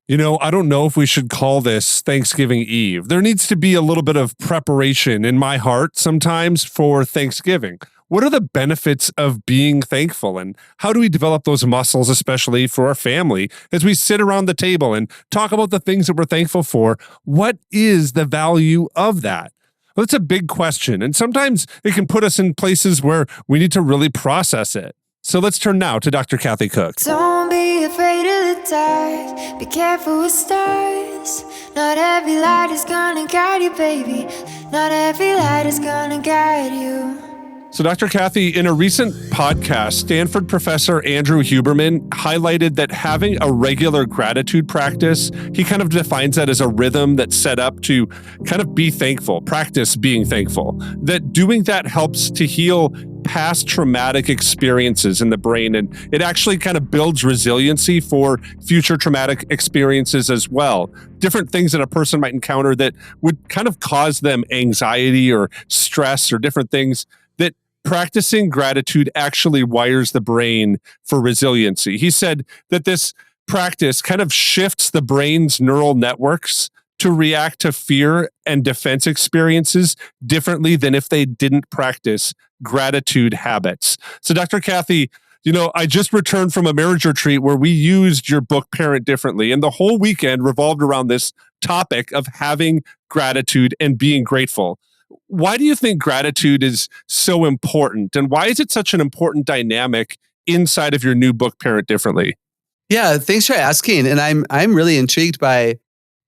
I don't know if we should call this Thanksgiving Eve. There needs to be a little bit of preparation in my heart sometimes for Thanksgiving. What are the benefits of being thankful, and how do we develop those muscles, especially for our family, as we sit around the table and talk about the things that we're thankful for? What is the value of that? Well, that's a big question, and sometimes it can put us in places where we need to really process it. So let's turn now to Dr. Kathy Cook. Don't be afraid of the dark. Be careful with stars. Not every light is gonna guide you, baby. Not every light is gonna guide you. So, Dr. Kathy, in a recent podcast, Stanford professor Andrew Huberman highlighted that having a regular gratitude practice, he kind of defines that as a rhythm that's set up to kind of be thankful, practice being thankful, that doing that helps to heal past traumatic experiences in the brain. And it actually kind of builds resiliency for future traumatic experiences as well. Different things that a person might encounter that would kind of cause them anxiety or stress or different things, that practicing gratitude actually wires the brain for resiliency. He said that this practice kind of shifts the brain's neural networks to react to fear and defense experiences differently than if they didn't practice gratitude habits. So, Dr. Kathy, I just returned from a marriage retreat where we used your book, Parent Differently, and the whole weekend revolved around this topic of having gratitude and being grateful. Why do you think gratitude is so important, and why is it such an important dynamic inside of your new book, Parent Differently? Yeah, thanks for asking. And I'm really intrigued by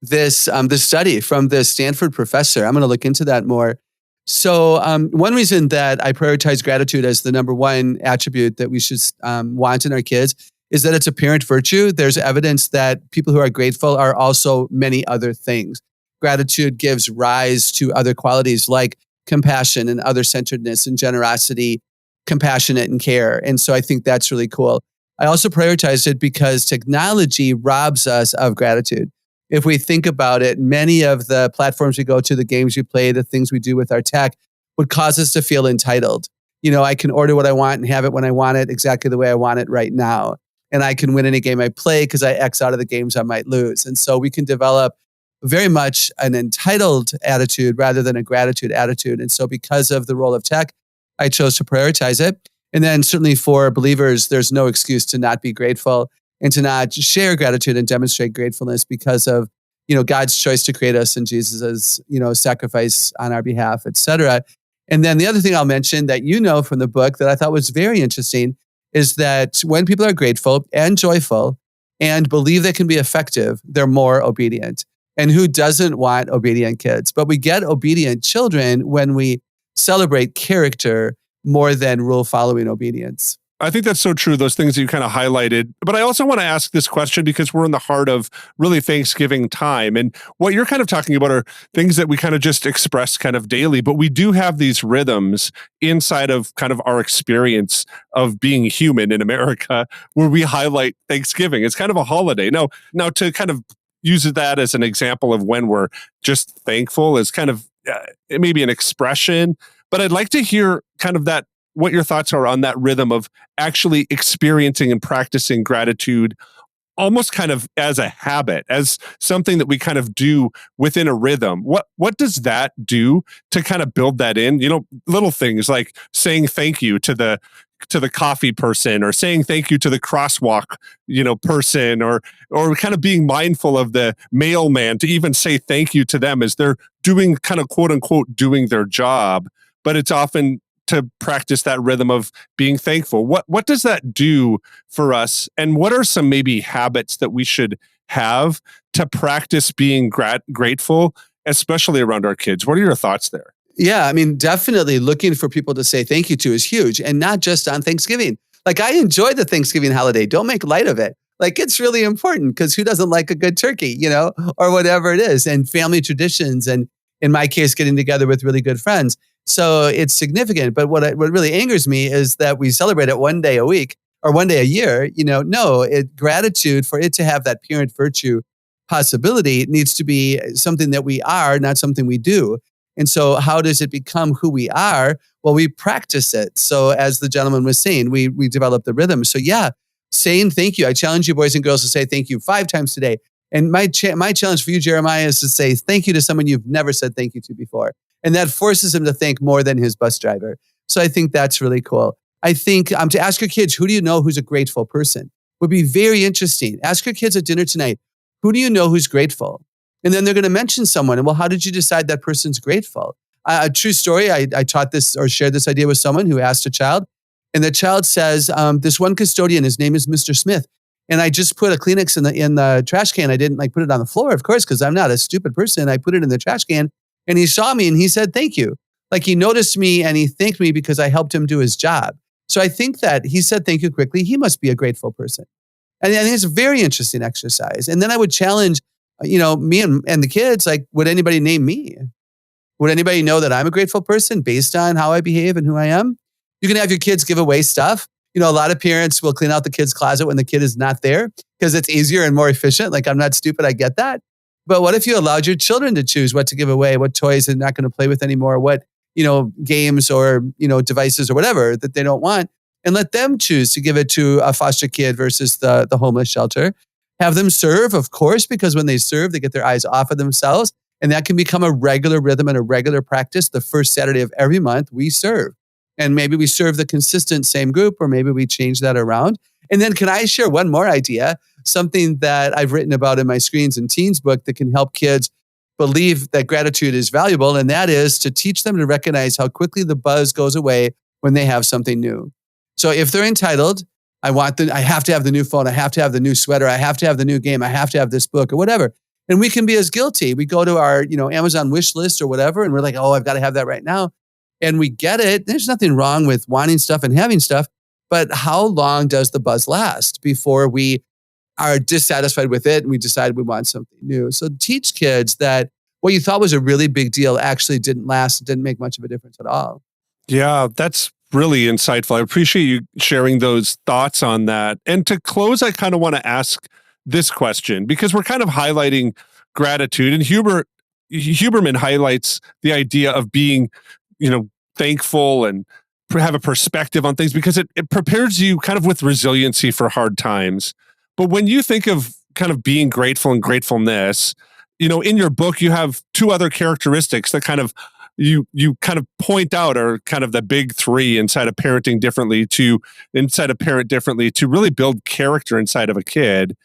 this study from the Stanford professor. I'm going to look into that more. So one reason that I prioritize gratitude as the number one attribute that we should want in our kids is that it's a parent virtue. There's evidence that people who are grateful are also many other things. Gratitude gives rise to other qualities like compassion and other-centeredness and generosity, compassionate and care. And so I think that's really cool. I also prioritize it because technology robs us of gratitude. If we think about it, many of the platforms we go to, the games we play, the things we do with our tech would cause us to feel entitled. I can order what I want and have it when I want it, exactly the way I want it right now. And I can win any game I play because I X out of the games I might lose. And so we can develop very much an entitled attitude rather than a gratitude attitude. And so because of the role of tech, I chose to prioritize it. And then certainly for believers, there's no excuse to not be grateful and to not share gratitude and demonstrate gratefulness because of, God's choice to create us and Jesus's, sacrifice on our behalf, et cetera. And then the other thing I'll mention that from the book that I thought was very interesting is that when people are grateful and joyful and believe they can be effective, they're more obedient. And who doesn't want obedient kids? But we get obedient children when we celebrate character more than rule-following obedience. I think that's so true, those things that you kind of highlighted. But I also want to ask this question because we're in the heart of really Thanksgiving time. And what you're kind of talking about are things that we kind of just express kind of daily. But we do have these rhythms inside of kind of our experience of being human in America where we highlight Thanksgiving. It's kind of a holiday. Now to kind of use that as an example of when we're just thankful is kind of maybe an expression. But I'd like to hear kind of that, what your thoughts are on that rhythm of actually experiencing and practicing gratitude almost kind of as a habit, as something that we kind of do within a rhythm. What does that do to kind of build that in? Little things like saying thank you to the coffee person, or saying thank you to the crosswalk, person, or kind of being mindful of the mailman to even say thank you to them as they're doing kind of quote unquote doing their job. But it's often to practice that rhythm of being thankful. What does that do for us? And what are some maybe habits that we should have to practice being grateful, especially around our kids? What are your thoughts there? Yeah, definitely looking for people to say thank you to is huge, and not just on Thanksgiving. Like, I enjoy the Thanksgiving holiday. Don't make light of it. Like, it's really important because who doesn't like a good turkey, or whatever it is, and family traditions, and in my case, getting together with really good friends. So it's significant. But what really angers me is that we celebrate it one day a week or one day a year. Gratitude, for it to have that parent virtue possibility, needs to be something that we are, not something we do. And so how does it become who we are? Well, we practice it. So as the gentleman was saying, we develop the rhythm. So yeah, saying thank you. I challenge you boys and girls to say thank you 5 times today, And my challenge for you, Jeremiah, is to say thank you to someone you've never said thank you to before. And that forces him to think more than his bus driver. So I think that's really cool. I think to ask your kids, who do you know who's a grateful person? Would be very interesting. Ask your kids at dinner tonight, who do you know who's grateful? And then they're going to mention someone. And well, how did you decide that person's grateful? A true story, I taught this or shared this idea with someone who asked a child. And the child says, this one custodian, his name is Mr. Smith. And I just put a Kleenex in the trash can. I didn't put it on the floor, of course, because I'm not a stupid person. I put it in the trash can and he saw me and he said, thank you. Like he noticed me and he thanked me because I helped him do his job. So I think that he said thank you quickly. He must be a grateful person. And I think it's a very interesting exercise. And then I would challenge, me and the kids, like, would anybody name me? Would anybody know that I'm a grateful person based on how I behave and who I am? You can have your kids give away stuff. A lot of parents will clean out the kid's closet when the kid is not there because it's easier and more efficient. Like, I'm not stupid, I get that. But what if you allowed your children to choose what to give away, what toys they're not going to play with anymore, what, games or, devices or whatever that they don't want, and let them choose to give it to a foster kid versus the homeless shelter. Have them serve, of course, because when they serve, they get their eyes off of themselves. And that can become a regular rhythm and a regular practice. The first Saturday of every month, we serve. And maybe we serve the consistent same group, or maybe we change that around. And then can I share one more idea? Something that I've written about in my Screens and Teens book that can help kids believe that gratitude is valuable. And that is to teach them to recognize how quickly the buzz goes away when they have something new. So if they're entitled, I have to have the new phone. I have to have the new sweater. I have to have the new game. I have to have this book or whatever. And we can be as guilty. We go to our, Amazon wish list or whatever. And we're like, oh, I've got to have that right now. And we get it. There's nothing wrong with wanting stuff and having stuff. But how long does the buzz last before we are dissatisfied with it and we decide we want something new? So teach kids that what you thought was a really big deal actually didn't last. It didn't make much of a difference at all. Yeah, that's really insightful. I appreciate you sharing those thoughts on that. And to close, I kind of want to ask this question because we're kind of highlighting gratitude, and Huberman highlights the idea of being, thankful and have a perspective on things because it prepares you kind of with resiliency for hard times. But when you think of kind of being grateful and gratefulness, in your book, you have two other characteristics that kind of you kind of point out are kind of the big three inside of parent differently to really build character inside of a kid.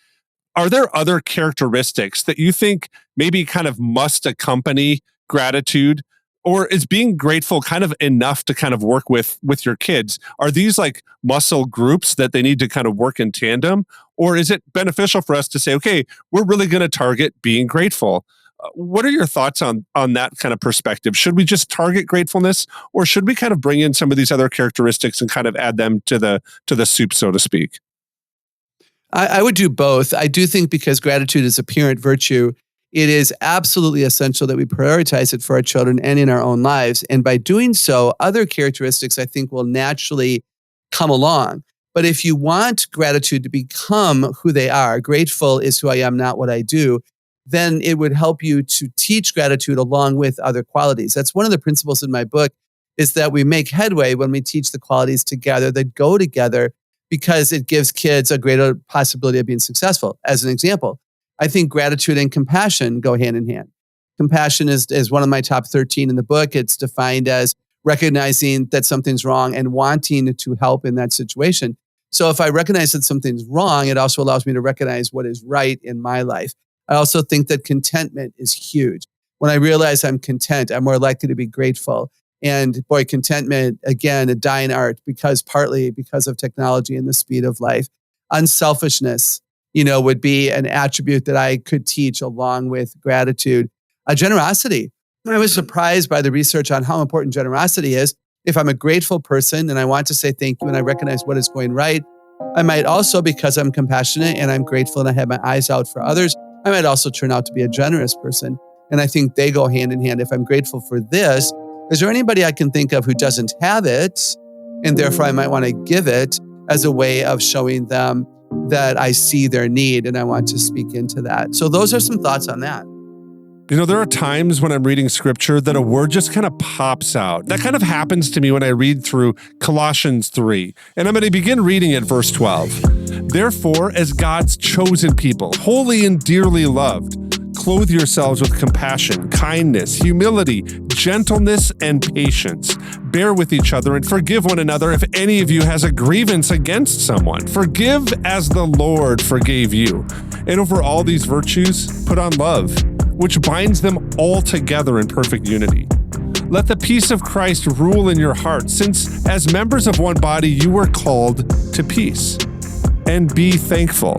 Are there other characteristics that you think maybe kind of must accompany gratitude? Or is being grateful kind of enough to kind of work with your kids? Are these like muscle groups that they need to kind of work in tandem? Or is it beneficial for us to say, okay, we're really going to target being grateful? What are your thoughts on that kind of perspective? Should we just target gratefulness, or should we kind of bring in some of these other characteristics and kind of add them to the soup, so to speak? I would do both. I do think because gratitude is a parent virtue, it is absolutely essential that we prioritize it for our children and in our own lives. And by doing so, other characteristics I think will naturally come along. But if you want gratitude to become who they are, grateful is who I am, not what I do, then it would help you to teach gratitude along with other qualities. That's one of the principles in my book, is that we make headway when we teach the qualities together that go together, because it gives kids a greater possibility of being successful. As an example, I think gratitude and compassion go hand in hand. Compassion is one of my top 13 in the book. It's defined as recognizing that something's wrong and wanting to help in that situation. So if I recognize that something's wrong, it also allows me to recognize what is right in my life. I also think that contentment is huge. When I realize I'm content, I'm more likely to be grateful. And boy, contentment, again, a dying art, partly because of technology and the speed of life. Unselfishness, would be an attribute that I could teach along with gratitude. Generosity. I was surprised by the research on how important generosity is. If I'm a grateful person and I want to say thank you and I recognize what is going right, I might also, because I'm compassionate and I'm grateful and I have my eyes out for others, I might also turn out to be a generous person. And I think they go hand in hand. If I'm grateful for this, is there anybody I can think of who doesn't have it? And therefore I might want to give it as a way of showing them that I see their need and I want to speak into that. So those are some thoughts on that. There are times when I'm reading scripture that a word just kind of pops out. That kind of happens to me when I read through Colossians 3. And I'm going to begin reading at verse 12. Therefore, as God's chosen people, holy and dearly loved, clothe yourselves with compassion, kindness, humility, gentleness, and patience. Bear with each other and forgive one another if any of you has a grievance against someone. Forgive as the Lord forgave you. And over all these virtues, put on love, which binds them all together in perfect unity. Let the peace of Christ rule in your hearts, since as members of one body you were called to peace. And be thankful.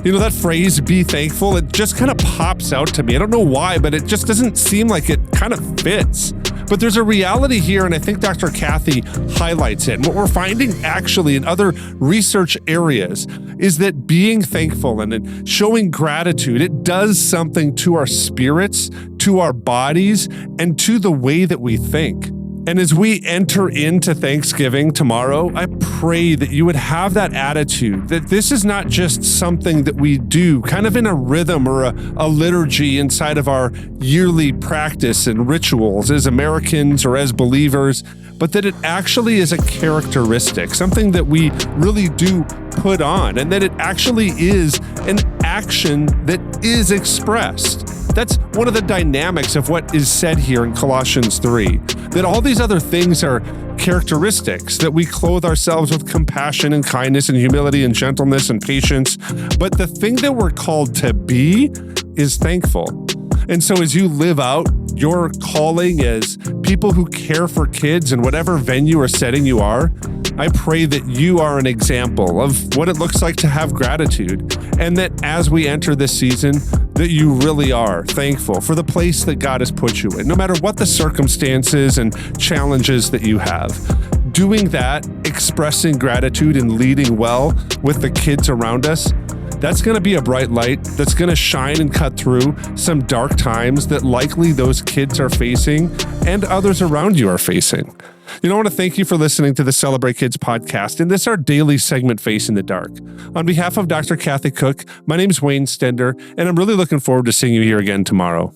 You know, that phrase, be thankful, it just kind of pops out to me. I don't know why, but it just doesn't seem like it kind of fits. But there's a reality here, and I think Dr. Kathy highlights it. And what we're finding actually in other research areas is that being thankful and showing gratitude, it does something to our spirits, to our bodies, and to the way that we think. And as we enter into Thanksgiving tomorrow, I pray that you would have that attitude, that this is not just something that we do kind of in a rhythm or a liturgy inside of our yearly practice and rituals as Americans or as believers, but that it actually is a characteristic, something that we really do put on, and that it actually is an action that is expressed. That's one of the dynamics of what is said here in Colossians 3, that all these other things are characteristics, that we clothe ourselves with compassion and kindness and humility and gentleness and patience. But the thing that we're called to be is thankful. And so as you live out your calling as people who care for kids in whatever venue or setting you are, I pray that you are an example of what it looks like to have gratitude, and that as we enter this season, that you really are thankful for the place that God has put you in, no matter what the circumstances and challenges that you have. Doing that, expressing gratitude and leading well with the kids around us, that's going to be a bright light that's going to shine and cut through some dark times that likely those kids are facing and others around you are facing. You know, I want to thank you for listening to the Celebrate Kids podcast, and this is our daily segment, Face in the Dark. On behalf of Dr. Kathy Cook, my name is Wayne Stender, and I'm really looking forward to seeing you here again tomorrow.